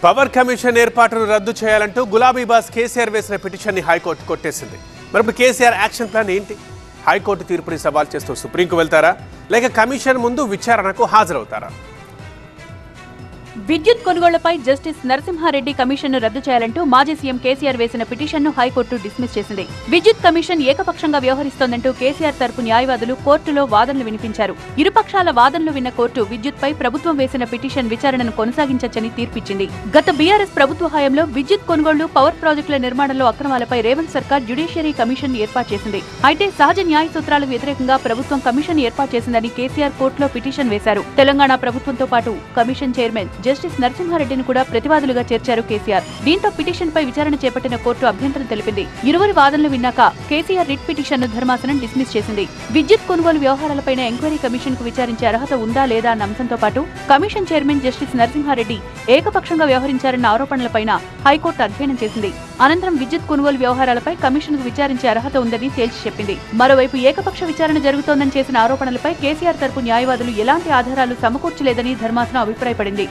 Power commission ఏర్పాటును రద్దు చేయాలంటూ గులాబీ బాస్ కేసీఆర్ వేసిన పిటిషన్ని హైకోర్టు కొట్టేసింది. మరి ఇప్పుడు కేసీఆర్ యాక్షన్ ప్లాన్ ఏంటి? హైకోర్టు తీర్పుని సవాల్ చేస్తూ సుప్రీంకు వెళ్తారా, లేక కమిషన్ ముందు విచారణకు హాజరవుతారా? విద్యుత్ కొనుగోళ్లపై జస్టిస్ నరసింహారెడ్డి కమిషన్ను రద్దు చేయాలంటూ మాజీ సీఎం కేసీఆర్ వేసిన పిటిషన్ను హైకోర్టు డిస్మిస్ చేసింది. విద్యుత్ కమిషన్ ఏకపక్షంగా వ్యవహరిస్తోందంటూ కేసీఆర్ తరపు న్యాయవాదులు కోర్టులో వాదనలు వినిపించారు. ఇరుపక్షాల వాదనలు విన్న కోర్టు విద్యుత్పై ప్రభుత్వం వేసిన పిటిషన్ విచారణను కొనసాగించొచ్చని తీర్పిచ్చింది. గత బీఆర్ఎస్ ప్రభుత్వ హయాంలో విద్యుత్ కొనుగోళ్లు, పవర్ ప్రాజెక్టుల నిర్మాణంలో అక్రమాలపై రేవంత్ సర్కార్ జ్యుడిషియరీ కమిషన్ ఏర్పాటు చేసింది. అయితే సహజ న్యాయ సూత్రాలకు వ్యతిరేకంగా ప్రభుత్వం కమిషన్ ఏర్పాటు చేసిందని కేసీఆర్ కోర్టులో పిటిషన్ వేశారు. తెలంగాణ ప్రభుత్వంతో పాటు కమిషన్ చైర్మన్ జస్టిస్ నరసింహారెడ్డిని కూడా ప్రతివాదులుగా చేర్చారు కేసీఆర్. దీంతో పిటిషన్ పై విచారణ చేపట్టిన కోర్టు అభ్యంతరం తెలిపింది. ఇరువురి వాదనలు విన్నాక కేసీఆర్ రిట్ పిటిషన్ ను ధర్మాసనం డిస్మిస్ చేసింది. విద్యుత్ కొనుగోలు వ్యవహారాలపైన ఎంక్వైరీ కమిషన్ కు విచారించే అర్హత ఉందా లేదా అన్న అంశంతో పాటు కమిషన్ చైర్మన్ జస్టిస్ నరసింహారెడ్డి ఏకపక్షంగా వ్యవహరించారన్న ఆరోపణలపైన హైకోర్టు అధ్యయనం చేసింది. అనంతరం విద్యుత్ కొనుగోలు వ్యవహారాలపై కమిషన్ కు విచారించే అర్హత ఉందని తేల్చి చెప్పింది. మరోవైపు ఏకపక్ష విచారణ జరుగుతోందని చేసిన ఆరోపణలపై కేసీఆర్ తరపు న్యాయవాదులు ఎలాంటి ఆధారాలు సమకూర్చలేదని ధర్మాసనం అభిప్రాయపడింది.